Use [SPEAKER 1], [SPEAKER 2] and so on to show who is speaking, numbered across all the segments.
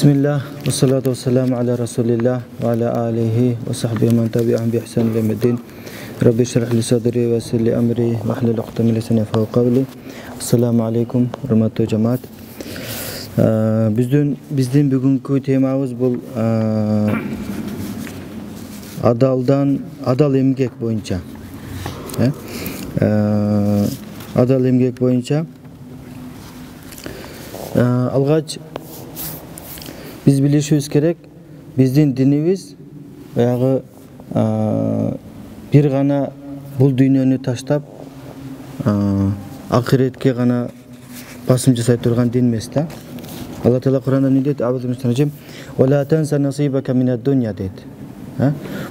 [SPEAKER 1] Bismillah, ve salatu ve selamu ala Resulillah ve ala alihi ve sahbihi men tabi'ahum bi ihsan ila yevmiddin. Rabbi şrah li sadri ve yassir li amri ve hlul uqdatan min lisani yafqahu qawli. Assalamu alaykum, hurmatly cemaat. Bizden bugünkü temamız bu adal emgek boyunca. Adal emgek boyunca algaç biz bilişimiz gerek, bizden dinimiz bayağı bir gana bul dünyаны taştap ahiretke gana basım жасай turgan din emas da. Allah Teala Kur'an'da ne dedi? Euzubillahimineşşeytanirracim. "Ve la tensa nasibaka mined-dunya" dedi.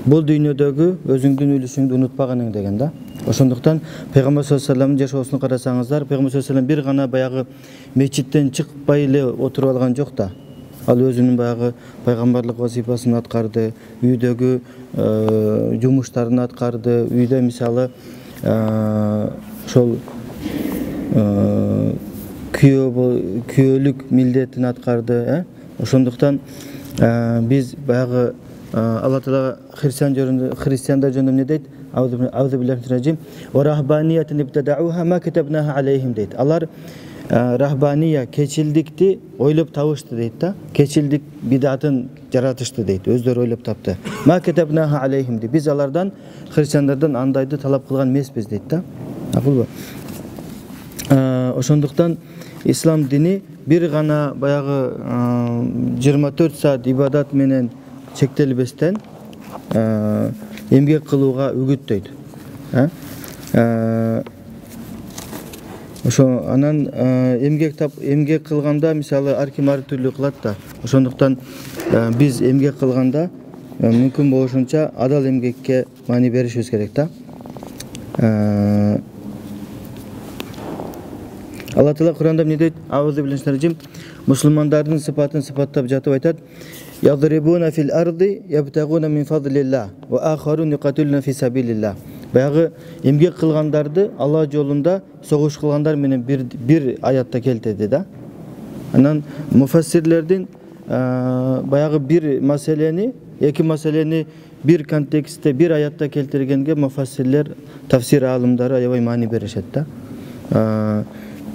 [SPEAKER 1] Bul dünyadagi özüңдүн ülüşüңdü unutpagaның деген да. Ошондуктан Peygamber sallallahu aleyhi ve sellem'in жашоосун карасаңыздар, Peygamber sallallahu aleyhi ve sellem bir gana баягы мечиттен чыкпай эле отуруп алган жок да. Ал өзүнүн баягы пайгамбарлык вазифасын аткарды, үйдөгү жумуштарын аткарды, үйдө мисалы ошол күйөөлүк милдетин аткарды. Ошондуктан биз баягы Allah Teala Hristiyanlar jönünde ne deydi? Euzubillahimineşşeytanirracim. Ve rahbaniyetin ibteda'uha ma ketabnaha aleyhim deydi. Alar rahbaniya keçildikti oylup tavıştı deydi da. Keçildik bidatın jaratıştı deydi. Özleri oylup taptı. Ma ketabnaha aleyhim deydi. Biz alardan Hristiyanlardan andaydı talap kılgan mesbiz deydi da. Akıl bu. Oşonduktan İslam dini bir gana bayağı 24 saat ibadat menen çektelbestен эмгек кылууга үгүттөйт. Ошо анан эмгек кылганда мисалы ар ким ар түрлүү кылат да. Ошондуктан биз эмгек кылганда мүмкүн болушунча адал эмгекке маани беришибиз керек да. Allah Teala Kur'an'da ne deydi? Euzubillahimineşşeytanirracim. Müslümandardын sıfatını sıfattap jatıp aytat. Yadribuna fil ardi yabtaguna min fadlillah ve akharun yuqatiluna fi sabilillah. Баягы эмгек кылгандарды Алла жолунда согуш кылгандар менен bir ayatта келтирди да. Анан муфассирлердин баягы bir маселени, эки маселени bir контекстте bir ayatта келтиргенге муфассирлер, тафсир алымдары аябай маани беришет да.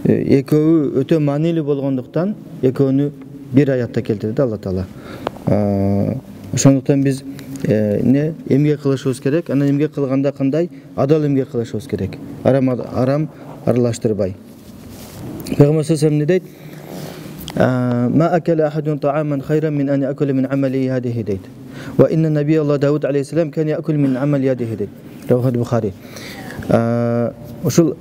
[SPEAKER 1] Экөөү өтө маанилүү болгондуктан экөөнү bir ayatта келтирди Алла Таала. Ошондуктан биз эмгек кылышыбыз керек. Анан эмгек кылганда кандай? Адал эмгек кылышыбыз керек. Арам аралаштырбай. Пейгамбер саллаллаху алейхи ва саллям не дейт? Ма акала ахадун тааман хайран мин ан якула мин амали ядихи дейт. Ва инна набияллах Дауд алейхиссалам кан якул мин амали ядихи дейт. Равахи Бухари. Ошол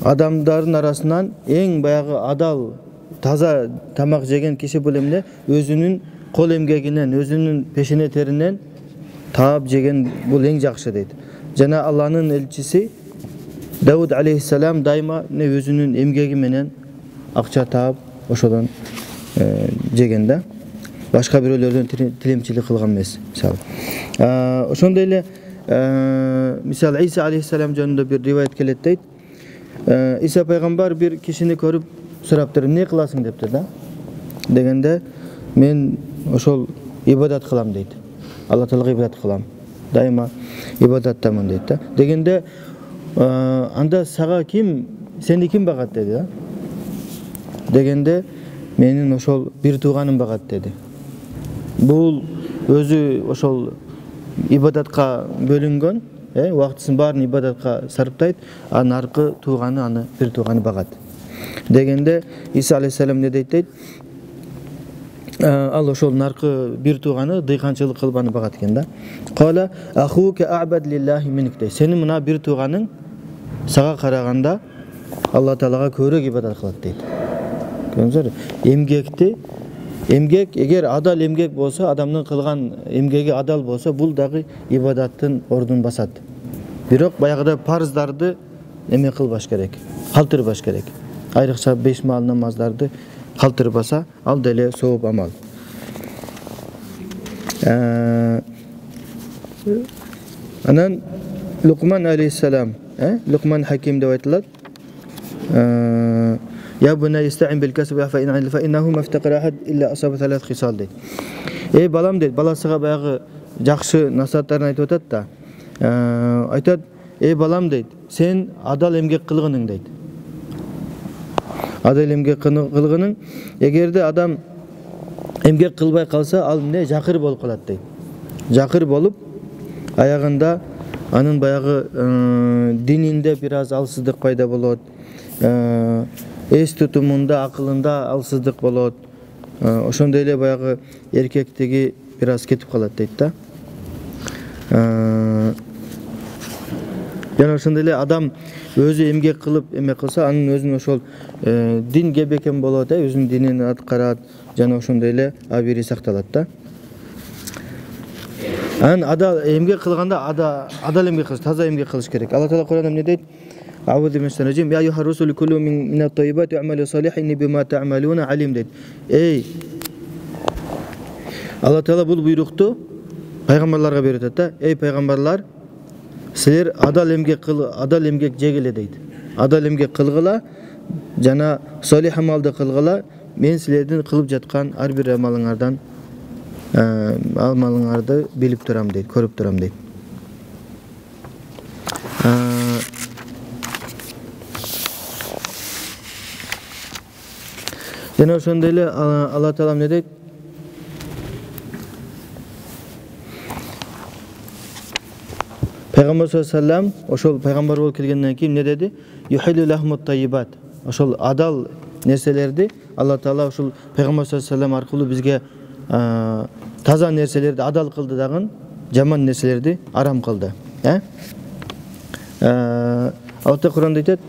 [SPEAKER 1] адамдардын арасынан эң баягы адал таза тамак жеген киши бул эмне? Өзүнүн кол эмгегинен, өзүнүн пешене теринен таап жеген бул эң жакшы дейт. Жана Алланын элчиси Дауд алейхиссалам дайыма өзүнүн эмгеги менен акча таап ошодон жеген да. Башка бирөөлөрдөн тилемчилик кылган эмес, мисалы. Ошондой эле мисалы Иса алейхиссалам жөнүндө бир риваят келет дейт. İsa peygamber bir kişini görüp soraптыр, "Ne kılasың?" депти да. Дегенде мен ошол ибадат кылам дейт. Алла Таалага ибадат кылам. Дайыма ибадаттамын дейт да. Дегенде анда сага сени ким багат деди да. Дегенде менин ошол бир тууганым багат деди. Бул өзү ошол ибадатка бөлүнгөн, вактысын баарын ибадатка сарптайт, анын аркы тууганы аны бир тууганы багат. Дегенде İsa алейхиссалам не дейт? Ал ошол наркы бир тууганы дыйканчылык кылбаны багат экен да. Кала ахука а'бад лиллахи минк дейт. Сенин мына бир тууганың сага караганда Алла Таалага көбүрөөк ибадат кылат дейт. Көрдүңүздөр? Эмгек эгер адал эмгек болсо, адамдын кылган эмгеги адал болсо, бул дагы ибадаттын ордун басат. Бирок баягыда парыздарды эме кылбаш керек, калтырбаш керек. Айрыкча 5 маал намаздарды калтырбаса, ал деле сооп амал. Анан Лукман алейхиссалам, Лукман Хаким деп айтылат. Ya buna ista'in bil kasbi fa innahu maftaqara ahad illa asaba thalat khisal deydi. Ey balam deydi, balasıga bayagı jakşı nasihatlарын айтып атат да. Айтат, ey balam deydi, sen adal emgek kılgının deydi. Adal emgek kılgının, egerde adam emgek kılbay kalsa al ne jakır bolup kalat deydi. Jakır bolup ayağında anın bayağı dininde biraz alsızlık payda bolot. Es tutumunda, akılında alsızlık bolot. Oşonda ele bayağı erkekteki biraz ketip kalat deydi da. Yani oşonda ele adam özü emgek kılıp emek kılsa anın özünün oşol din gebeken bolot, özünün dinini atkarat, jana oşonda ele abiri saktalat da. An adal emgek kılganda adal emgek kılış, taza emgek kılış gerek. Allah Teala Kur'an'da ne deydi? A'udhu billahi ya eyyuhar rusul kulu minat tayyibati wa'malu salihan inni bima ta'maluna alim deydi. Ey Allah Teala bu buyruktu peygamberlarga berip da, ey peygamberlar, sizler adal emgek jegile deydi. Adal emgek kılgıla, jana salih amalды kılgıla, men sizlerden kılıp жатқан har bir amalыңардан almalыңарды bilip turam deydi, körüp turam deydi. Yana oşonda ele Allah Teala ne deydi? Peygamber sallallahu aleyhi ve sellem oşol peygamber bolup kelgenden keyin ne dedi? Yuhillu lahmut tayyibat. Oşol adal nerselerdi Allah Teala oşol peygamber sallallahu aleyhi ve sellem arkılуу bizge taza nerselerdi adal kıldı dagın, jaman nerselerdi aram kıldı. Allah Kur'an'da aytadi: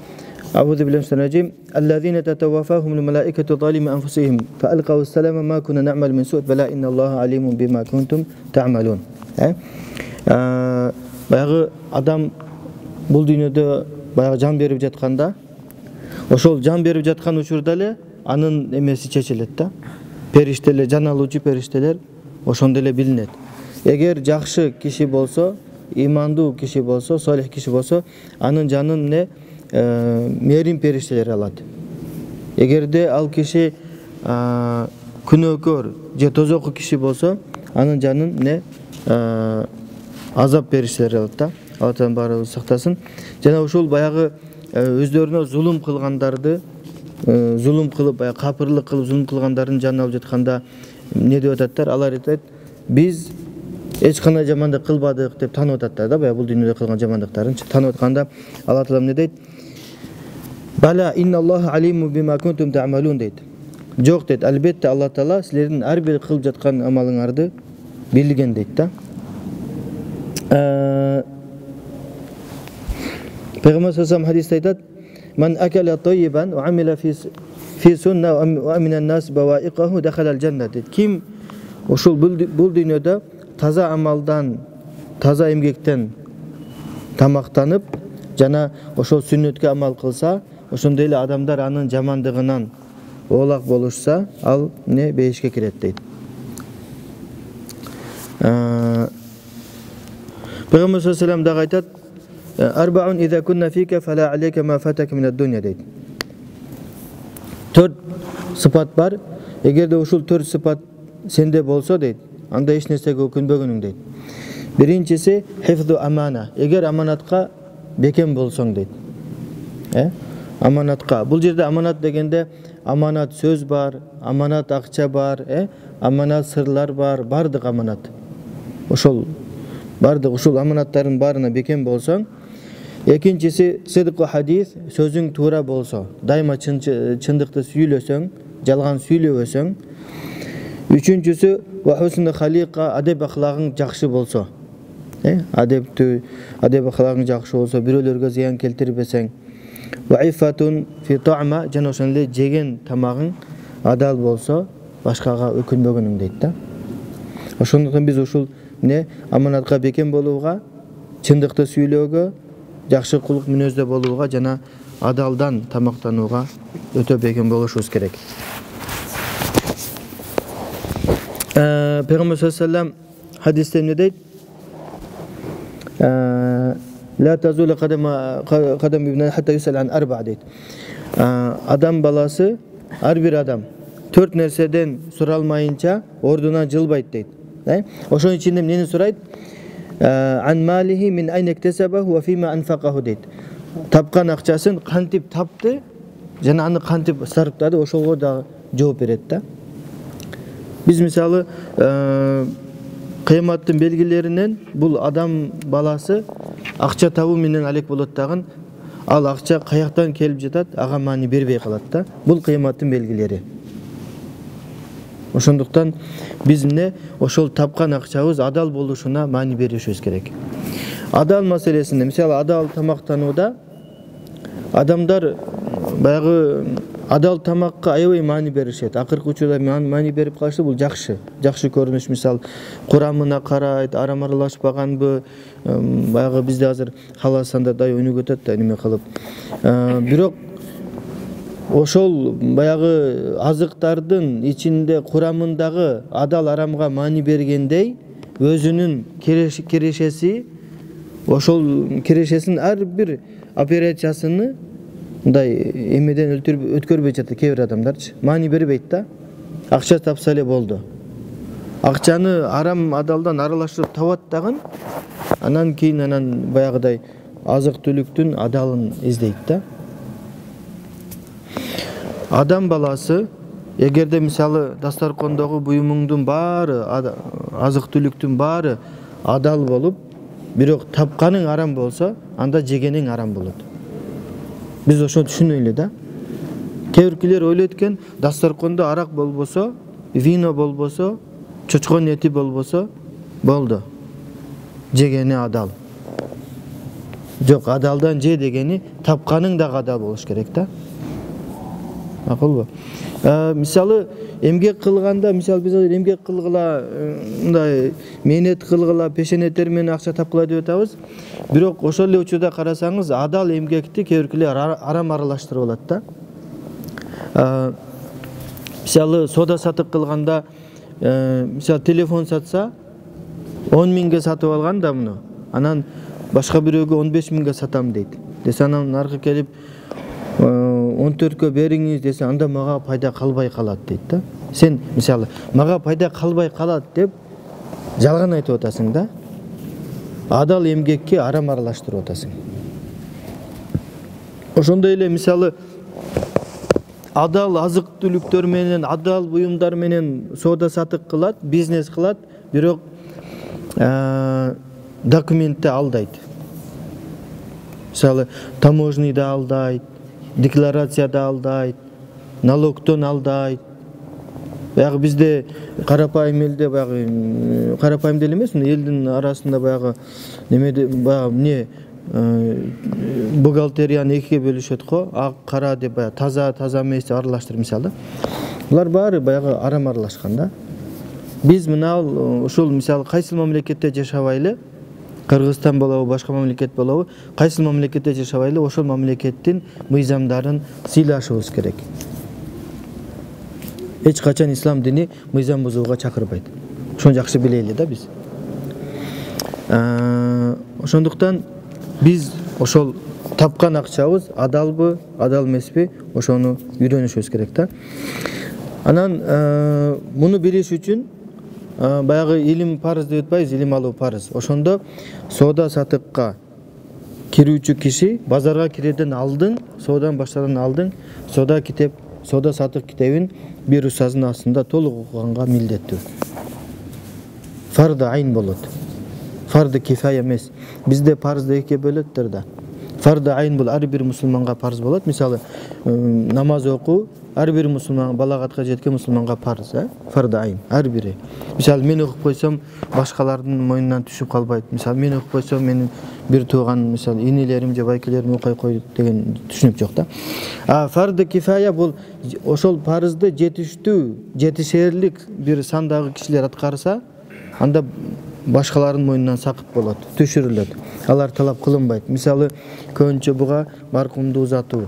[SPEAKER 1] A'udhu billahi mineşşeytanirracim. Ellezine tetevafahumul melaiketu zalimi enfusihim fe alqaus selama ma kunna na'mal min su'd bela innallaha alimun bima kuntum ta'malun. Bayağı adam bul dünyada bayağı can berip jatkanda, oşol can berip jatkan учурда эле анын эмеси чечилет да. Perişteler, can alıcı perişteler oşonda ele bilinet. Eğer jakşı kişi bolsa, imandu kişi bolsa, salih kişi bolsa, anın canın ne merim perişteler aladı. Eğer de al kişi günökör, je tozoku kişi bolsa, anın canın ne azap perişteler aladı da. Allah'tan barı saktasın. Jana uşul bayağı özlerine zulüm kılgandardı. Zulüm kılıp, kapırlık kılıp zulüm kılganların canını alıp jatkanda ne diyor atatlar? Allah aytadi, biz hiç kандай jamandık kılbadık dep tanıp atatlar da, bayağı bu dünyada kılgan jamandıkların tanıp atkanda Allah Teala ne deydi? Bala innallahu alimun bima kuntum ta'malun deydi. Yok deydi, elbette Allah Teala sizlerin her bir kılıp jatkan amalыңарды bilgen deydi da. Peygamber sallallahu aleyhi ve sellem hadiste aytadi: "Men akala tayyiban ve amila fi sunne ve aminen nas bawaiqahu dakhalal cennet." Kim oşul bul dünyada taza amaldan, taza emgekten tamaktanıp jana oşol sünnetke amal kılsa, oşonda ele adamlar anın jamandыгынан oğlak boluşsa, al ne beyişke kiret deydi. Peygamber sallallahu aleyhi ve sellem da aytadi: "Arba'un iza kunna fika fala aleyke ma fataka mined dunya" deydi. 4 sıfat var. Eğer de uşul 4 sıfat sende bolsa deydi, anda hiç nersege ökünbөгүнүң deydi. Birincisi hifzu amana. Eğer amanatka beken bolsoň deydi. Amanatka. Bul jerde amanat degende amanat söz var, amanat akça var, amanat sırlar var, bardyk amanat. Oşol bardyk uşul amanattарын barına beken bolsoň. Ekincisi sıdkı hadis, sözün tuğra bolsa, daima çındıkta süylösöň, jalgan süylöbösöň. Üçüncüsü ve husnul halika, adep ahlagың jakşı bolsa. Adep ahlagың jakşı bolsa, birölerge ziyan keltirbeseň. Ve iffatun fi ta'ma, jana oşonle jegen tamagың adal bolsa, başkaga ökünbөгүнүң deydi da. Oşonduktan biz uşul ne amanatka beken bolууга, çındıkta süylöөгө, jakşı kuluk münözde bolууга jana adaldan tamaktanууга ötö beken boluşubuz kerek. Peygamber sallallahu aleyhi ve sellem hadiste ne deydi? La tazula qadam ibn hatta yusal an arba deydi. Adam balası, her bir adam 4 nerseden soralmayınca ordundan jılbayt deydi. Oşonun içinde neni soraydı? An malihi min ayne iktesebehu ve fima anfaqahu deydi. Tapkan akçaсын kantip taptı, jana аны kantip sarıptadı, oşolgo da жооп берет да. Biz misalı kıyamattın belgilerinden bul adam balası akça табуу менен алек болот дагын, ал акча каяктан келип жатат, ага маани бербей калат да. Бул кıyamattın белгилери. Ошондуктан биз эмне ошол тапкан акчабыз адал болушуна маани беришибиз керек. Адал маселесинде, мисалы адал тамактанууда адамдар баягы адал тамакка аябай маани беришет. Акыркы учурда маани берип калышты, бул жакшы. Жакшы көрүнүш, мисалы курамына карайт, арам аралашпаганбы, баягы бизде азыр халасанда дай өнүгүп атат да неме кылып. Бирок ошол баягы азыктардын ичинде курамындагы адал арамга маани бергендей, өзүнүн кирешеси, ошол кирешесинин ар бир операциясыны мындай эмеден өткөрбөй жатат кээ бир адамдарчы. Маани бербейт да. Акча тапса эле болду. Акчаны арам адалдан аралаштырып табат дагы, анан кийин баягыдай азык-түлүктүн адалын издейт да. Адам баласы эгерде мисалы дастаркондогу буюмуңдун баары, азык-түлүктүн баары адал болуп, бирок тапканың арам болсо, анда жегениң арам болот. Биз ошону түшүнөйлү да. Кээ биркилер ойлойт экен, дастаркондо арак болбосо, вино болбосо, чочкон эти болбосо, болду. Жегени адал. Жок, адалдан же дегени тапканың да адал болуш керек да. Акылбы? Мисалы эмгек кылганда, мисалы биз эмгек кылгыла, мындай мээнет кылгыла, пешенеттер менен акча тапкыла деп атабыз. Бирок ошол эле учурда карасаңыз, адал эмгекти кээ биркилер арам аралаштырып алат да. Мисалы сода сатып кылганда, мисалы телефон сатса 10 миңге сатып алган да муну. Анан башка бирөөгө 15 миңге сатам дейт. Десе анан наркы келип 14-кө бериңиз десе, анда мага пайда калбай калат дейт да. Сен мисалы мага пайда калбай калат деп жалган айтып атасың да. Адал эмгекке арам аралаштырып атасың. Ошондой эле мисалы адал азык-түлүктөр менен, адал буюмдар менен соода сатык кылат, бизнес кылат, бирок документти алдайт. Мисалы таможняда алдайт, декларацияда алдайт, налогтон алдайт. Баягы бизде карапайым элде, баягы карапайым деле эмес, элдин арасында баягы немеде баягы бухгалтерияны экиге бөлүшөт го, ак кара деп баягы таза эмес аралаштырып мисалы. Булар баары баягы арам аралашкан да. Биз мына ушул мисалы кайсы мамлекетте жашабайлы, Кыргызстан болобу, башка мамлекет болобу, кайсы мамлекетте жашабайлы, ошол мамлекеттин мыйзамдарын сыйлашыбыз керек. Эч качан ислам дини мыйзам бузууга чакырбайт. Ошону жакшы билели да биз. Ошондуктан биз ошол тапкан акчабыз адалбы, адал эмеспи, ошону үйрөнүшүбүз керек да. Анан муну билиш үчүн баягы илим парыз деп атпайбыз, илим алуу парыз. Ошондо соода сатыкка кирүүчү киши базарга кирерден алдын, соодан баштадан алдын соода сатык китебин бир устаздын астында толук окуганга милдеттүү. Фарды айн болот. Фарды кифая эмес. Бизде парызды экиге бөлөттөр да. Фарды айн бул ар бир мусулманга парыз болот. Мисалы намаз окуу ар бир мусулман, балагатка жеткен мусулманга парыз, фарды айн ар бири. Мисалы мен окуп койсом, башкалардын мойнунан түшүп калбайт. Мисалы мен окуп койсом, менин бир тууган, мисалы инелерим же байкелерим окуй койт деген түшүнүк жок да. Фарды кифая бул ошол парызды жетиштүү, жетишерлик бир сандагы кишилер аткарса, анда башкалардын мойнунан сакыт болот, түшүрүлөт. Алар талап кылынбайт. Мисалы көбүнчө буга маркумду узатуу,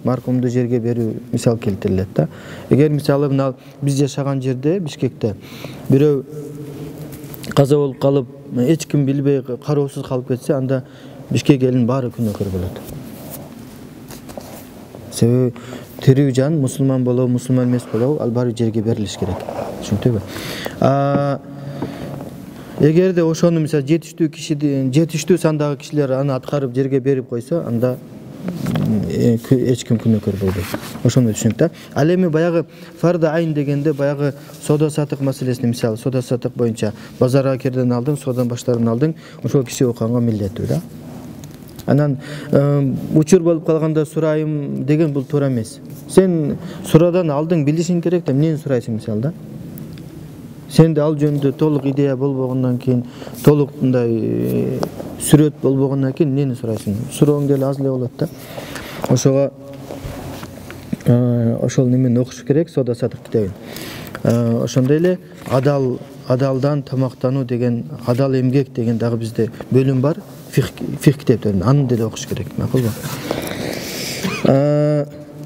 [SPEAKER 1] маркумду жерге берүү мисал келтирилет да. Эгер мисалы мына биз жашаган жерде, Бишкекте бирөө каза болуп калып, эч ким билбей кароосуз калып кетсе, анда Бишкек элинин баары күнөөкөр болот. Себеби тирүү жан мусулман болобу, мусулман эмес болобу, ал баары жерге берилиш керек. Түшүнүктүбү? Эгерде ошону мисалы жетиштүү сандагы кишилер аны аткарып жерге берип койсо, анда эч ким күнөөкөр болбойт. Ошону түшүнүк да. Ал эми баягы фарды айн дегенде баягы соода сатык маселесин, мисалы соода сатык боюнча базарга кирден алдың, соодан баштардан алдың, ошол киши окуганга милдеттүү да. Анан учур болуп калганда сурайым деген бул туура эмес. Сен сурадан алдың, билишиң керек да, эмнени сурайсың мисалы да. Сенде ал жөнүндө толук идея болбогондон кийин, толук мындай сүрөт болбогондон кийин эмнени сурайсың? Сурооң деле аз эле болот да. Ошого ошол немени окуш керек, соода сатык китебин. Ошондой эле адалдан тамактануу деген, адал эмгек деген дагы бизде бөлүм бар, фих китептеринде. Аны деле окуш керек, макулбу?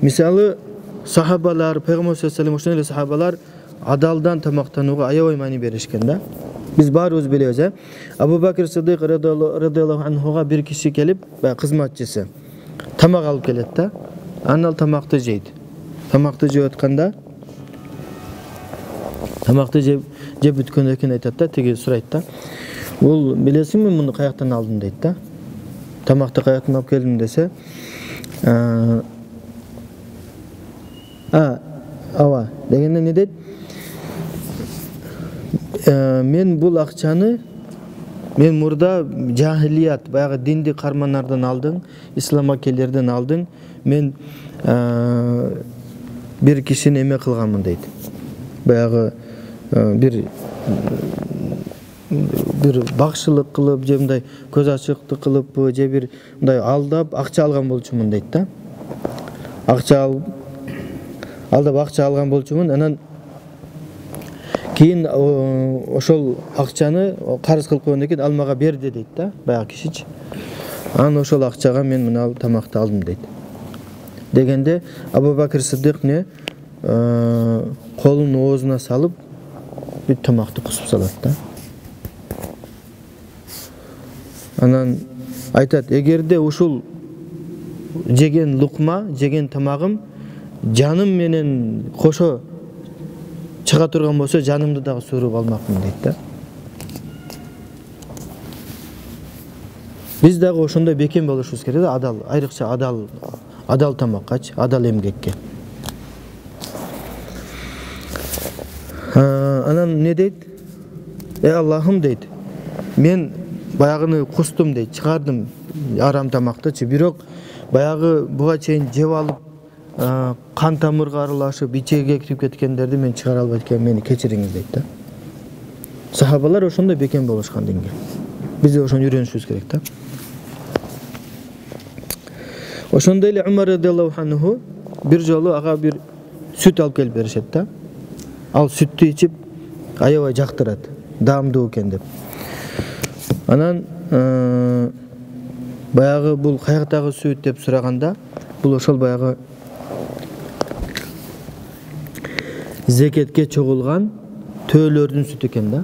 [SPEAKER 1] Мисалы сахабалар, Пайгамбар саллаллаху алейхи ва саллям, ошондой эле сахабалар адалдан тамактанууга аябай маани беришкен да. Биз баарыбыз билебиз, Абу Бакр Сиддик радыйаллаху анхуга бир киши келип, кызматчысы тамак алып келет да. Анан ал тамакты жейт. Тамакты жеп атканда, тамакты жеп бүткөндөн кийин айтат да, тиги сурайт да. Бул билесиңби, муну каяктан алдың дейт да. Тамакты каяктан алып келдим десе, ооба дегенде не дейт? Мен бул акчаны мен мурда жахилият, баягы динди карманардан алдың, исламга келерден алдың. Мен бир кишини эме кылганмын дейт. Баягы бир бакшылык кылып, же мындай көз ачыктык кылып, же бир мындай алдап акча алган болчумун дейт да. Алдап акча алган болчумун. Анан кийин ошол акчаны карыз кылып койгондон кийин ал мага берди дейт да, баягы кишичи. Анан ошол акчага мен мына тамакты алдым дейт. Дегенде Абу Бакр Сиддик колун оозуна салып, бир тамакты кусуп салат да. Анан айтат, эгерде ушул жеген лукма, жеген тамагым жаным менен кошо чыга турган болсо, жанымды дагы suurуп алмакмын дейт да. Биз дагы ошондой бекем болушубуз керек да, адал, айрыкча адал тамаккачы, адал эмгекке. Анан не дейт? Аллахым дейт, мен баягыны кустум дейт, чыгардым арам тамактычы, бирок баягы буга чейин жеп алып кан тамырга аралашып, ичеге кирип кеткендерди мен чыгара албайт экенмин, мени кечириңиз дейт да. Сахабалар ошондой бекем болушкан динге. Биз ошону үйрөнүшүбүз керек да. Ошондой эле Умар радыйаллаху анху бир жолу ага бир сүт алып келип беришет да. Ал сүттү ичип аябай жактырат, даамдуу экен деп. Анан баягы бул каяктагы сүт деп сураганда, бул ошол баягы зекетке чогулган төөлөрдүн сүтү экен да.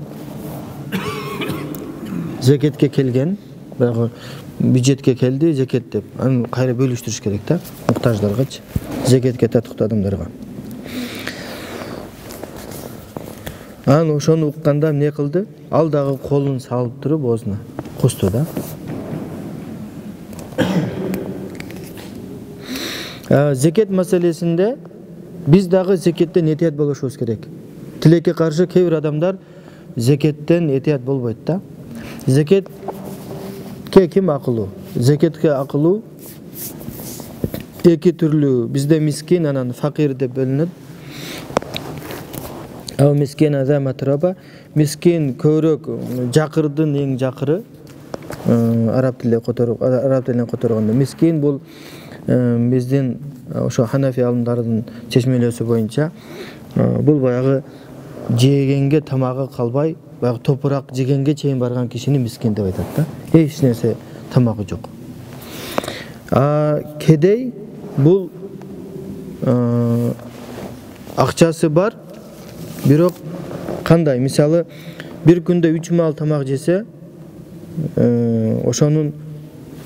[SPEAKER 1] Зекетке келген, баягы бюджетке келди, зекет деп. Аны кайра бөлүштүрүш керек да, муктаждаргачы, зекетке татыктуу адамдарга. Анан ошону укканда эмне кылды? Ал дагы колун салып туруп оозуна кусту да. Зекет маселесинде биз дагы зекеттен этият болушубуз керек. Тилекке каршы кээ бир адамдар зекеттен этият болбойт да. Зекетке ким акылуу? Зекетке акылуу эки түрлүү. Бизде мискин, анан факир деп бөлүнөт. Мискин аза матраба. Мискин көбүрөөк жакырдын эң жакыры. Араб тилинен которгондо мискин бул биздин ошо Ханафи алымдарынын чечмелөөсү боюнча бул баягы жегенге тамагы калбай, баягы топурак жегенге чейин барган кишини мискин деп айтат да. Эч нерсе тамагы жок. Кедей бул акчасы бар, бирок кандай? Мисалы, бир күндө 3 маал тамак жесе, ошонун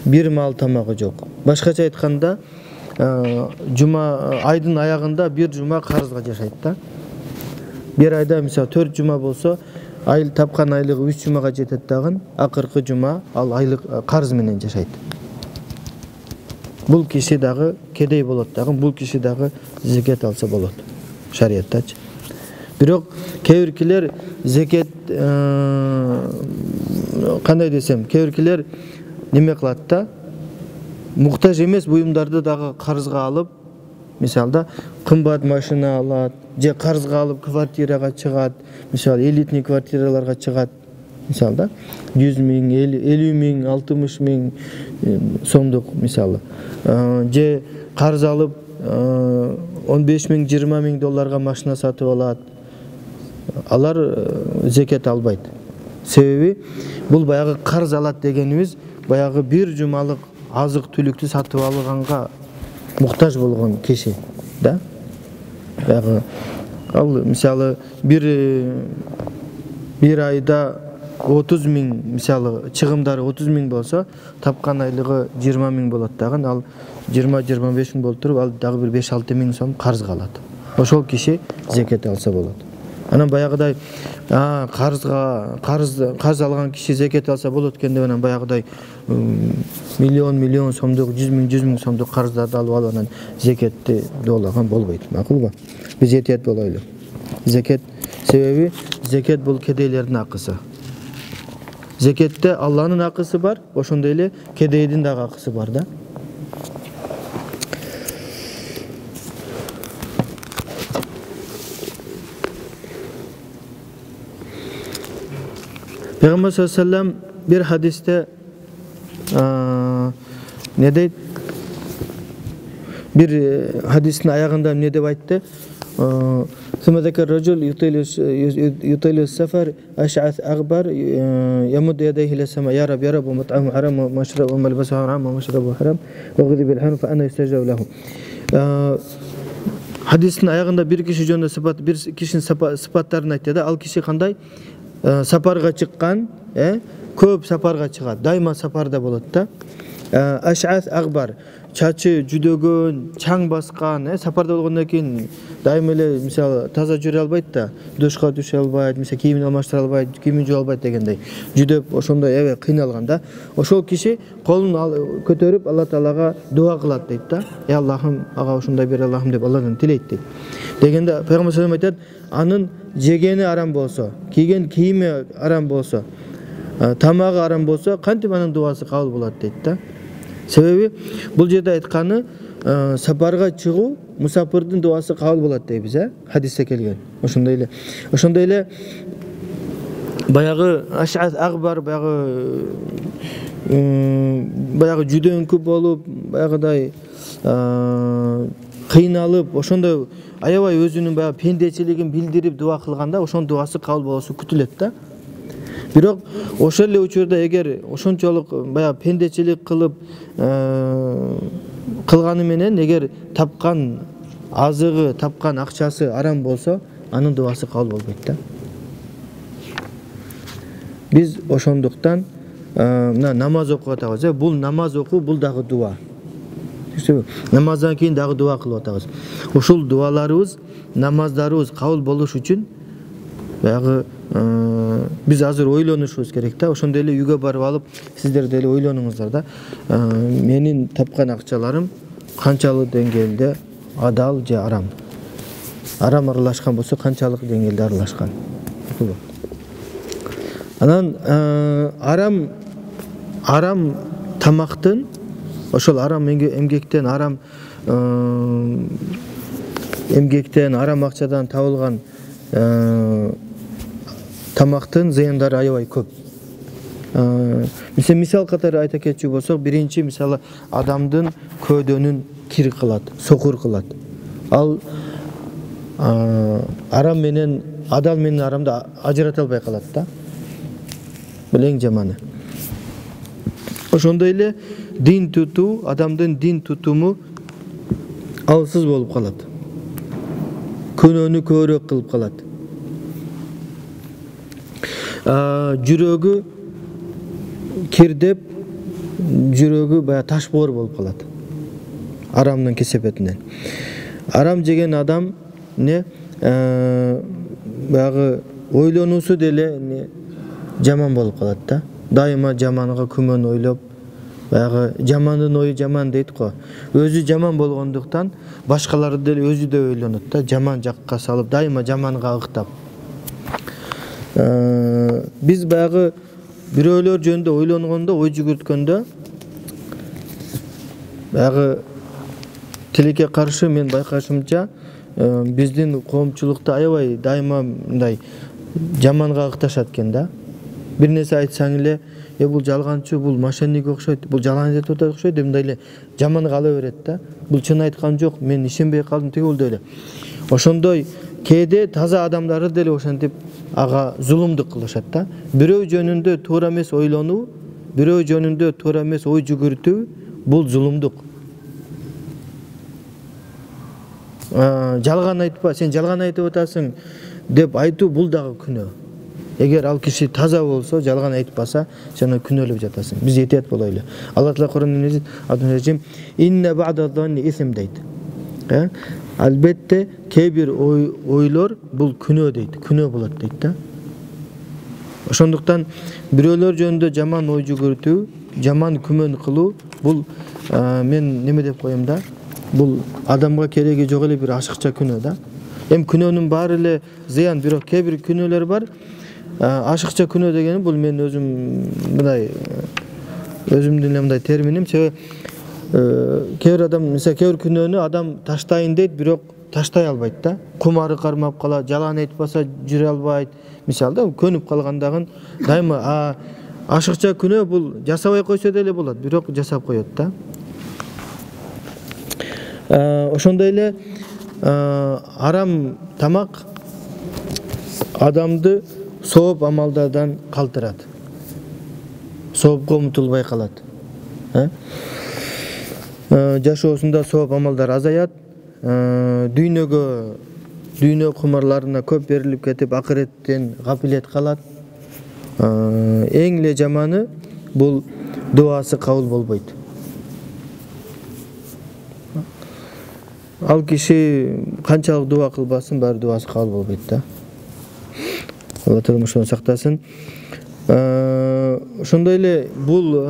[SPEAKER 1] bir mal тамагы жок. Башкача айтканда, жума айдын аягында bir жума карызга жашайт да. Bir ayda misal 4 жума болсо, ай тапкан айлыгы 3 жумага жетет дагы, акыркы жума ал айлык карыз менен жашайт. Бул киши дагы кедей болот дагы, бул киши дагы зекет алса болот шариаттачы. Бирок кээ-биркилер зекет кандай десем, кээ-биркилер неме кылат да, муктаж эмес буюмдарды дагы карызга алып, мисалда кымбат машина алат, же карызга алып квартирага чыгат, мисал элитный квартираларга чыгат, мисалда 100 миң, 50 миң, 60 миң сомдук мисалы. Же карыз алып 15 миң, 20 миң долларга машина сатып алат. Алар зекет албайт. Себеби бул баягы карыз алат дегенибиз баягы bir жумалык азык түлүктү сатып алганга муктаж болгон киши, да? Баягы ал мисалы bir айда 30 миң, мисалы чыгымдары 30 миң болсо, тапкан айлыгы 20 миң болот дагы, ал 20-25 миң болуп туруп, ал дагы bir 5-6 миң сом карызга алат. Ошол киши зекет алса болот. Анан баягыдай карыз алган киши зекет алса болот экен деп, анан баягыдай миллион сомдук, 100 миң сомдук карыздарды алып анан зекетти доолаган болбойт. Макулбу? Биз этият болойлу. Зекет себеби зекет бул кедейлердин акысы. Зекетте Алланын акысы бар, ошондой эле кедейдин дагы акысы бар да. Peygamber sallallahu aleyhi ve sellem bir hadiste ne deydi? Bir hadisin ayağında ne deyip aytdı? ثم ذكر رجل يطيل السفر أشعث أغبر يمد يديه إلى السماء يا رب ومطعمه حرام ومشربه وملبسه حرام ومشربه حرام وغضب الحرام فأنا يستجاب له. Hadisin ayağında bir kişi жөнүндө bir kişinin sıfatlarını aytты да. Al kişi kандай saparga çıkkan, köp saparga çıkat, daima saparda bolot da. Ash'ath aghbar, çaçı жүдөгөн, çaң баскан, сапарда болгондон кийин дайыма эле мисалы таза жүрө албайт да, душка түшө албайт, мисалы кийимин алмаштыра албайт, кийимин жуу албайт дегендей. Жүдөп ошондой кыйналган да. Ошол киши колун көтөрүп Алла Таалага дуа кылат дейт да. Ey Allah'ım, ага ушундай бер Аллахым деп Алладан тилейт дейт. Дегенде Пейгамбер саллаллаху алейхи ва саллям айтат, анын жегени арам болсо, кийген кийими арам болсо, тамагы арам болсо, кантип анын дуасы кабыл болот дейт да. Себеби бул жерде айтканы сапарга чыгуу мусафирдин дуасы кабыл болот дейбиз, хадисте келген. Ошондой эле баягы аш'ат агбар баягы жүдөңкү болуп, баягыдай кыйналып, ошондой аябай өзүнүн баягы пендечилигин билдирип дуа кылганда, ошонун дуасы кабыл болосу күтүлөт да. Бирок ошол эле учурда эгер ошончолук баягы пендечилик кылып кылганы менен эгер тапкан азыгы, тапкан акчасы арам болсо, анын дуасы кабыл болбойт да. Биз ошондуктан намаз окуп атабыз. Бул намаз окуу, бул дагы дуа. Намаздан кийин дагы дуа кылып атабыз. Ушул дуаларыбыз, намаздарыбыз кабыл болуш үчүн баягы биз азыр ойлонушубуз керек да. Ошондой эле үйгө барып алып, сиздер деле ойлонуңуздар да. Менин тапкан акчаларым канчалык деңгээлде адал же арам? Арам аралашкан болсо канчалык деңгээлде аралашкан? Анан арам тамактын, ошол арам эмгектен, арам акчадан табылган тамактын зыяндары аябай көп. Мисал катары айта кетчү болсок, биринчи мисалы адамдын көөдөнүн кир кылат, сокур кылат. Ал арам менен адал менен арамды ажырата албай калат да. Бул эң жаманы. Ошондой эле дин тутуу, адамдын дин тутуму алсыз болуп калат. Күнөөнү көбүрөөк кылып калат. Жүрөгү кирдеп, жүрөгү баягы таш боор болуп калат. Арамдын кесепетинен. Арам жеген адам не баягы ойлонуусу деле жаман болуп калат да. Дайыма жаманга күмөн ойлоп, баягы жамандын ою жаман дейт го. Өзү жаман болгондуктан башкаларды деле өзү да ойлонот да, жаман жакка салып, дайыма жаманга ыктап. Биз баягы бирөөлөр жөнүндө ойлонгондо, ой жүгүрткөндө баягы тилекке каршы мен байкашымча биздин коомчулукта аябай дайыма мындай жаманга ыкташат экен да. Бир нерсе айтсаң эле, бул жалганчы, бул мошенник окшойт, бул жалган айтып атат окшойт деп мындай эле жаманга ала берет да. Бул чын айткан жок, мен ишенбей калдым тигил деле. Ошондой кээде таза адамдарды деле ошентип ага зулумдук кылышат да. Бирөө жөнүндө туура эмес ойлонуу, бирөө жөнүндө туура эмес ой жүгүртүү бул зулумдук. Жалган айтпа, сен жалган айтып атасың деп айтуу бул дагы күнөө. Эгер ал киши таза болсо, жалган айтпаса, сен күнөөлөп жатасың. Биз этият болойлу. Алла Таала Куран'da aytıyor, "İnne ba'da zanni ism" deydi. Albatta kээ бир ойлор бул күнөө дейт, күнөө болот дейт да. Ошондуктан бирөөлөр жөнүндө жаман ой жүгүртүү, жаман күмөн кылуу бул мен неме деп коем да. Бул адамга кереги жок эле бир ашыкча күнөө да. Күнөөнүн баары эле зыян, бирок кээ бир күнөөлөр бар. Ашыкча күнөө дегени бул мен өзүм мындай өзүмдүн мындай терминим. Себеби кээ бир адам, мисалы кээ бир күнөөнү адам таштайын дейт, бирок таштай албайт да. Кумары кармап калат, жалган айтпаса жүрө албайт. Мисалы да көнүп калгандагын дайыма ашыкча күнөө бул жасабай койсо деле болот, бирок жасап коет да. Ошондой эле арам тамак адамды сооп амалдардан калтырат. Соопко умтулбай калат. Жашоосунда сооп амалдар азаят. Дүйнө кумарларына көп берилип кетип, акыреттен гапилет калат. Эң эле жаманы бул дуасы кабыл болбойт. Ал киши канчалык дуа кылбасын, баары дуасы кабыл болбойт да. Алла Таала ошону сактасын. Ошондой эле бул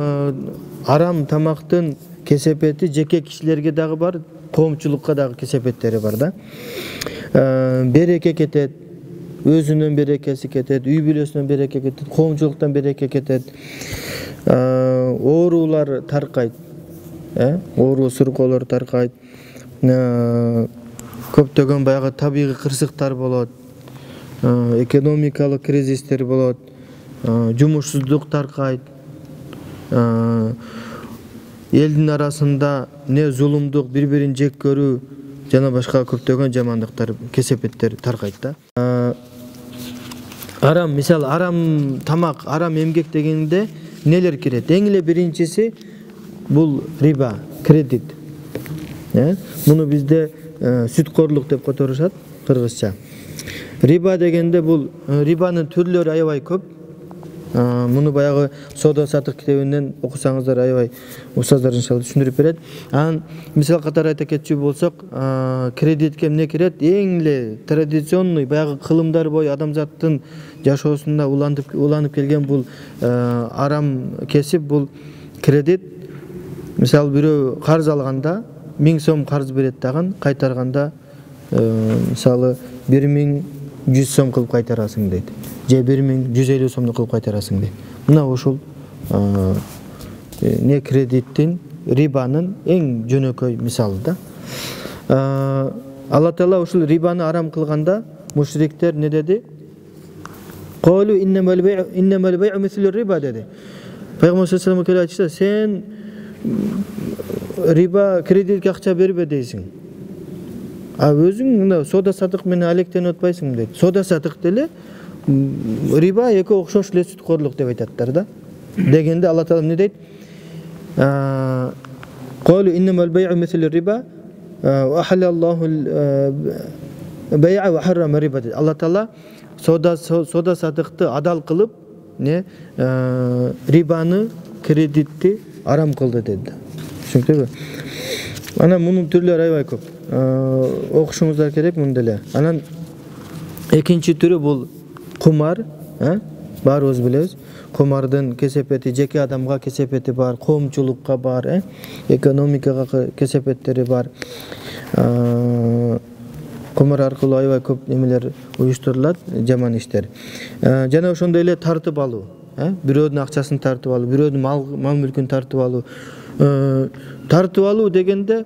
[SPEAKER 1] арам тамактын кесепети жеке кишилерге дагы бар, коомчулукка дагы кесепеттери бар да. Береке кетет, өзүнүн берекеси кетет, үй бүлөсүнөн береке кетет, коомчулуктан береке кетет. Оорулар таркайт. Оору суркоолор таркайт. Көптөгөн баягы табигый кырсыктар болот. Экономикалык кризистер болот. Жумушсуздук таркайт. Элдин арасында не зулумдук, бири-бирин жек көрүү жана башка көптөгөн жамандыктар, кесепеттер таркайт да. Арам, мисалы арам тамак, арам эмгек дегенде нелер кирет? Эң эле биринчиси бул риба, кредит. Муну бизде сүткорлук деп которушат кыргызча. Риба дегенде бул рибанын түрлөрү аябай көп. Муну баягы соода сатык китебинен окусаңыздар аябай устаздар иншалла түшүндүрүп берет. Мисал катары айта кетчү болсок, кредитке эмне кирет? Эң эле традиционный баягы кылымдар бою адамзаттын жашоосунда уланып келген бул арам кесип, бул кредит. Мисалы бирөө карыз алганда 1000 сом карыз берет дагы, кайтарганда мисалы 1100 сом кылып кайтарасың дейт. Же 1150 сомду кылып кайтарасың дейт. Мына ушул не кредиттин, рибанын эң жөнөкөй мисалы да. Алла Таала ушул рибаны арам кылганда мушриктер не деди? Qalу иннамал бай'у мислу риба деди. Пайгамбар саллаллаху алейхи ва саллям айтты, сен риба кредитке акча бербе дейсиң. Өзүң мына соода сатык менен алектенип атпайсың дейт. Соода сатык деле риба эки окшош эле сүткорлук деп айтаттар да. Дегенде Алла Таала эмне дейт? Qalу иннамал бай'у мислу риба ва ахаллаллаху бай'a ва харрама риба дейт. Алла Таала соода сатыкты адал кылып, рибаны, кредитти арам кылды dedi. Түшүнүктүбү? Анан мунун түрлөрү аябай көп. Окушуңуздар керек муну деле. Анан экинчи түрү бул кумар, баарыбыз билебиз. Кумардын кесепети жеке адамга кесепети бар, коомчулукка бар, экономикага кесепеттери бар. Кумар аркылуу аябай көп немелер уюштурулат, жаман иштер. Жана ошондой эле тартып алуу, бирөөнүн акчасын тартып алуу, бирөөнүн мал мүлкүн тартып алуу. Тартып алуу дегенде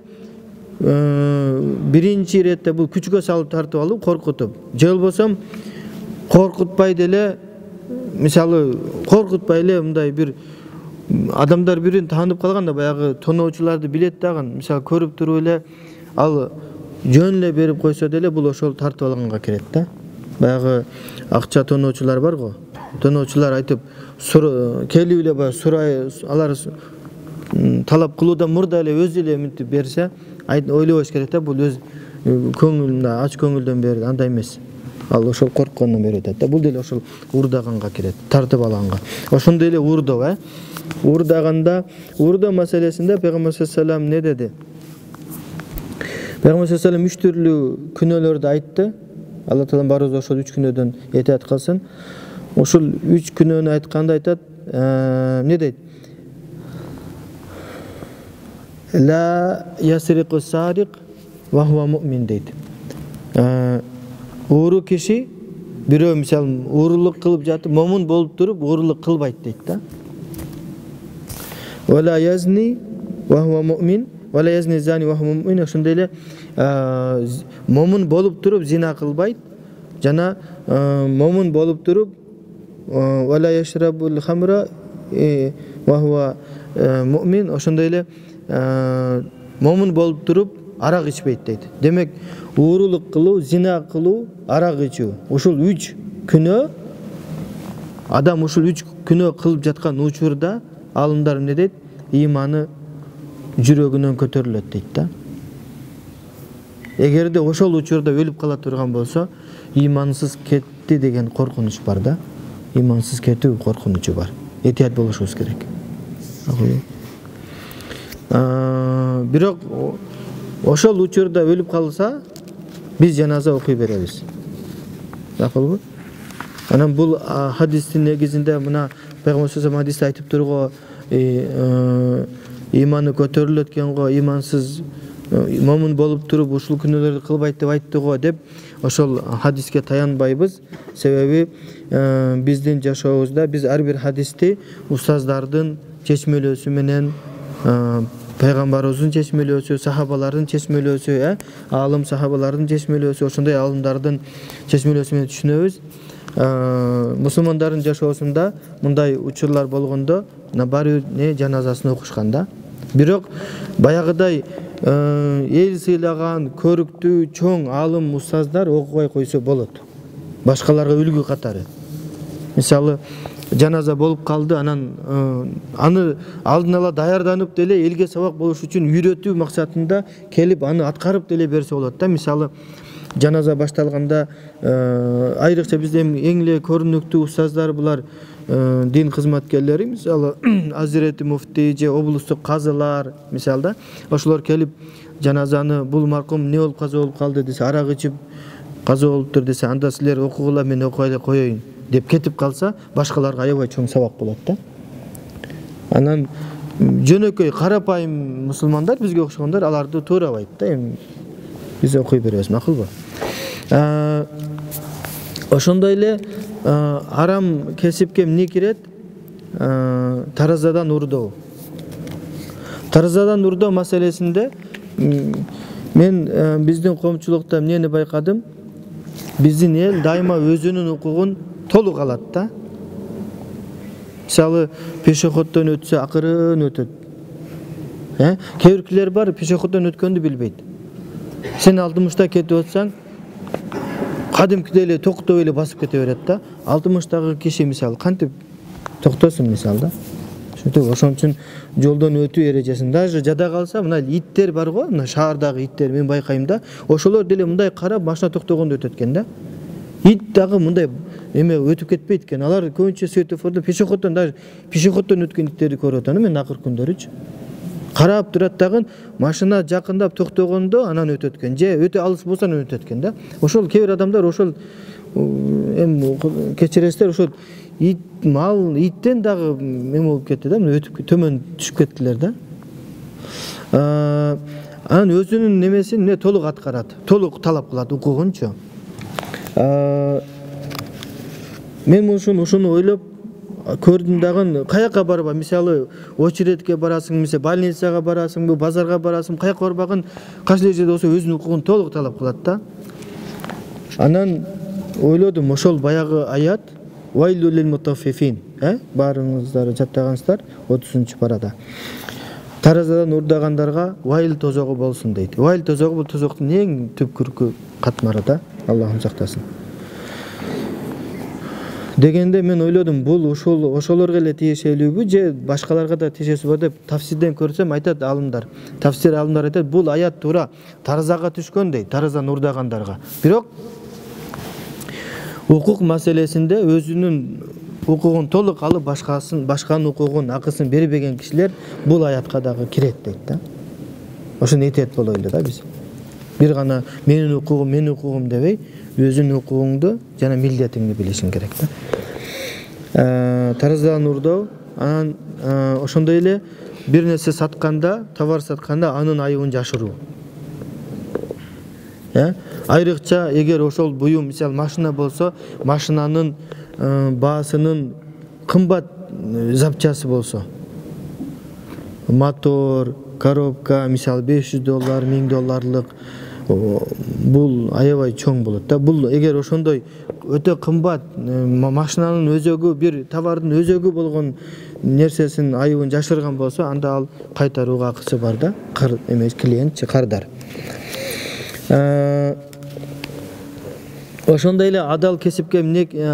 [SPEAKER 1] биринчи иретте бул күчкө салып тартып алуу, коркутуп. Же болбосо коркутпай деле, мисалы коркутпай эле мындай бир адамдар бирин таанып калганда баягы тоноочуларды билет дагы, мисалы көрүп туруп эле ал жөн эле берип койсо деле бул ошол тартып алганга кирет да. Баягы акча тоноочулар бар го. Тоноочулар айтып келип эле баягы сурай, алар талап кылуудан мурда эле өзү эле мынтип берсе, ойлобош керек да, бул өз көңүлүнө ач көңүлдөн берди, андай эмес. Ал ошол корккондон берип атат да. Бул деле ошол уурдаганга кирет, тартып алганга. Ошондой эле уурдоо, уурдаганда, уурдоо маселесинде Пейгамбар саллаллаху алейхи ва саллям не деди? Пейгамбар саллаллаху алейхи ва саллям 3 түрлүү күнөөлөрдү айтты. Алла таала баарыбызды ошол 3 күнөөдөн этият кылсын. Ошол 3 күнөөнү айтканда айтат, не дейт? Ла ясриqu сариq ва хува муъмин дейт. Ууру киши бирөө мисалы уурулук кылып жатып, момун болуп туруп уурулук кылбайт дейт да. Ва ла язни ва хува муъмин, ва ла язни зани ва хува муъмин. Ошондой эле момун болуп туруп зина кылбайт, жана момун болуп туруп ва ла яшрабул хамра ва хува муъмин. Ошондой эле момун болуп туруп арак ичпейт дейт. Демек, уурулук кылуу, зина кылуу, арак ичүү, ушул 3 күнөө, адам ушул 3 күнөө кылып жаткан учурда алымдар эмне дейт? Иманы жүрөгүнөн көтөрүлөт дейт да. Эгерде ошол учурда өлүп кала турган болсо, имансыз кетти деген коркунуч бар да. Имансыз кетүү коркунучу бар. Этият болушубуз керек. Бирок ошол учурда өлүп калса, биз жаназа окуй беребиз. Макулбу? Анан бул хадистин негизинде мына Пейгамбар саллаллаху алейхи хадисте айтып турго, иманы көтөрүлөт экен го, имансыз момун болуп туруп ушул күнөөлөрдү кылбайт деп айтты го деп, ошол хадиске таянбайбыз. Себеби биздин жашообузда биз ар бир хадисти устаздардын чечмелөөсү менен, Пайгамбарыбыздын чечмелөөсү, сахабалардын чечмелөөсү, алым сахабалардын чечмелөөсү, ошондой алымдардын чечмелөөсү менен түшүнөбүз. Мусулмандардын жашоосунда мындай учурлар болгондо баары бир жаназасын окушкан да. Бирок баягыдай эл сыйлаган көрүктүү чоң алым устаздар окубай койсо болот. Башкаларга үлгү катары. Мисалы жаназа болуп калды, анан аны алдын ала даярданып деле элге сабак болуш үчүн үйрөтүү максатында келип аны аткарып деле берсе болот да. Мисалы жаназа башталганда айрыкча бизде эң эле көрүнүктүү устаздар булар дин кызматкерлери, мисалы Азирети муфти же облустук казылар, мисалы да, ошолор келип жаназаны бул маркум не болуп каза болуп калды десе, арак ичип каза болуптур десе, анда силер окугула, мен окуй эле коеюн деп кетип калса, башкаларга аябай чоң сабак болот да. Анан жөнөкөй карапайым мусулмандар, бизге окшогондар, аларды туурабайт да. Эми биз окуй беребиз, макулбу? Ошондой эле арам кесипке эмне кирет? Таразадан урдоо. Таразадан урдоо маселесинде мен биздин коомчулукта эмнени байкадым? Биздин эл дайыма өзүнүн укугун толук алат да. Мисалы пешеходдон өтсө акырын өтөт. Кээ биркилер бар, пешеходдон өткөндү билбейт. Сен 60-та кетип атсаң, кадимкидей эле токтоп эле басып кете берет да. 60-тагы киши мисалы кантип токтосун мисалы да. Ошентип ошон үчүн жолдон өтүү эрежесин даже жада калса, мына иттер бар го, мына шаардагы иттер мен байкайм да, ошолор деле мындай карап машина токтогондо өтөт экен да. Ит дагы мындай эме өтүп кетпейт экен. Алар көбүнчө светофордо пешеходдон өткөн иттерди көрүп атам мен акыр күндөрүчү. Карап турат дагы машина жакындап токтогондо анан өтөт экен. Же өтө алыс болсо анан өтөт экен да. Ошол кээ бир адамдар ошол кечиресиздер ошол иттен дагы эме болуп кетти да, өтүп төмөн түшүп кеттилер да. Анан өзүнүн немесин толук аткарат, толук талап кылат укугунчу. Мен ушуну ойлоп көрдүм дагы, каяка барба, мисалы очередке барасың, мисалы больницага барасың, базарга барасың, каяка барбагын кайсы эле жерде болсо өзүнүн укугун толук талап кылат да. Анан ойлодум, ошол баягы аят Вайлул лил мутаффифин, баарыңыздар жаттагансыздар 30-парада. Таразадан урдагандарга вайл тозогу болсун дейт. Вайл тозогу бул тозоктун эң түпкүркү катмары да, Аллахым сактасын. Дегенде мен ойлодум, бул ошолорго эле тиешелүүбү же башкаларга да тиешесиби деп тафсирден көрсөм, айтат алымдар. Тафсир алымдар айтат, бул аят туура таразага түшкөн дейт, таразадан урдагандарга. Бирок укук маселесинде өзүнүн укугун толук алып башканын укугун акысын бербеген кишилер бул аятка дагы кирет дейт да. Ошону этет болойлу да биз. Бир гана менин укугум дебей, өзүнүн укугуңду жана милдетиңди билишиң керек да. Таразадан урдоо, анан ошондой эле бир нерсе сатканда, товар сатканда анын айыбын жашыруу. Айрыкча эгер ошол буюм, мисалы машина болсо, машинанын баасынын кымбат запчасы болсо, мотор, коробка, мисалы $500, $1000 бул аябай чоң болот да. Бул эгер ошондой өтө кымбат машинанын өзөгү, бир товардын өзөгү болгон нерсесин айыбын жашырган болсо, анда ал кайтарууга акысы бар да. Клиент, кардар. Ошондой эле адал кесипке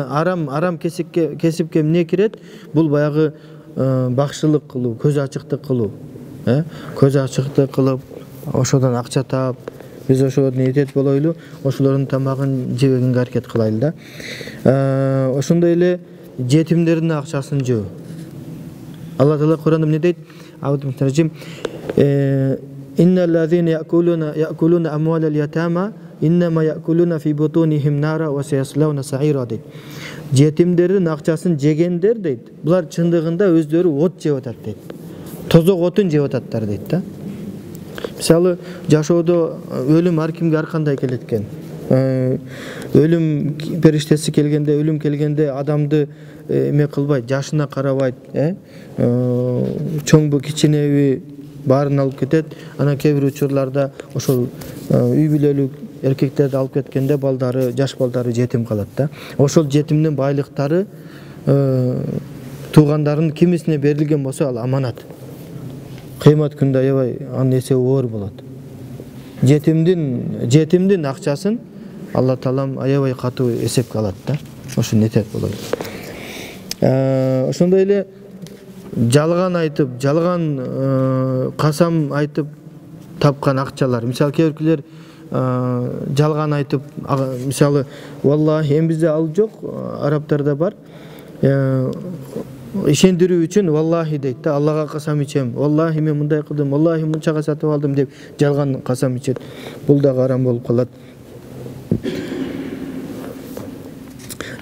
[SPEAKER 1] арам кесипке эмне кирет? Бул баягы бакшылык кылуу, көз ачыктык кылуу. Көз ачыктык кылып, ошодон акча таап, биз ошодон этет болойлу, ошолордун тамагын жебегенге аракет кылайлы да. Ошондой эле жетимдердин акчасын жөө. Алла Таала Куранда эмне дейт? Инналлазина яакулуна амвалал ятама иннама яакулуна фи бутунихим нара ва саяслауна саира дейт. Жетимдердин акчасын жегендер дейт. Булар чындыгында өздөрү от жеп атат дейт. Тозок отун жеп ататтар дейт да. Мисалы жашоодо өлүм ар кимге ар кандай келет экен. Өлүм периштеси келгенде, өлүм келгенде адамды эме кылбайт, жашына карабайт, чоңбу кичинеби баарын алып кетет. Анан кээ бир учурларда ошол үй бүлөлүк эркектерди алып кеткенде балдары, жаш балдары жетим калат да. Ошол жетимдин байлыктары туугандардын кимисине берилген болсо, ал аманат. Кыямат күндө аябай анын эсеби оор болот. Жетимдин акчасын Алла Таалам аябай катуу эсепке алат да. Ошону этет болот. Ошондой эле жалган айтып, жалган касам айтып тапкан акчалар. Мисалы кээ биркилер жалган айтып, мисалы валлахи эми бизде ал жок, арабтарда бар. Ишендирүү үчүн валлахи дейт да, Аллага касам ичем. Валлахи мен мындай кылдым, валлахи мынчага сатып алдым деп жалган касам ичет. Бул да арам болуп калат.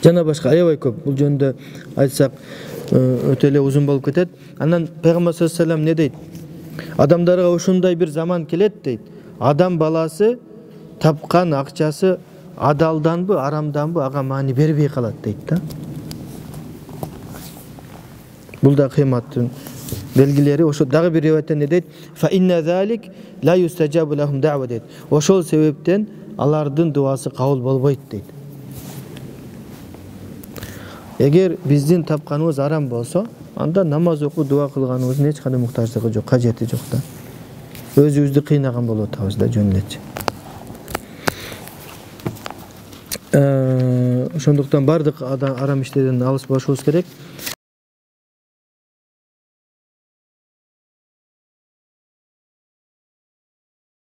[SPEAKER 1] Жана башка аябай көп. Бул жөнүндө айтсак өтө эле узун болуп кетет. Анан Пайгамбар саллаллаху алейхи ва саллям не дейт? Адамдарга ушундай бир заман келет дейт. Адам баласы тапкан акчасы адалданбы, арамданбы ага маани бербей калат дейт да. Бул да кыяматтын белгилери. Ошо дагы бир риwayatта не дейт? Фа инна залик ла юстажабу лахум да'ва дейт. Ошол себептен алардын дуасы кабыл болбойт дейт. Эгер биздин тапканыбыз арам болсо, анда намаз окуп дуа кылганыбыздын эч кандай муктаждыгы жок, кажети жок да. Өзүбүздү кыйнаган болуп атабыз да, жөн элечи. Ошондуктан бардык арам иштерден алыс болушубуз керек.